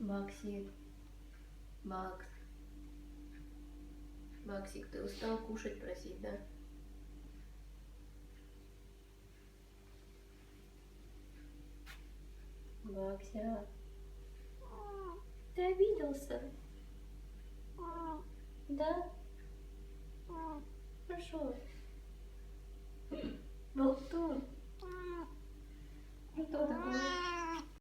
Максик. Макс. Максик, ты устал кушать просить, да? Макся. Ты обиделся? Да? Хорошо. Болтун. Что такое?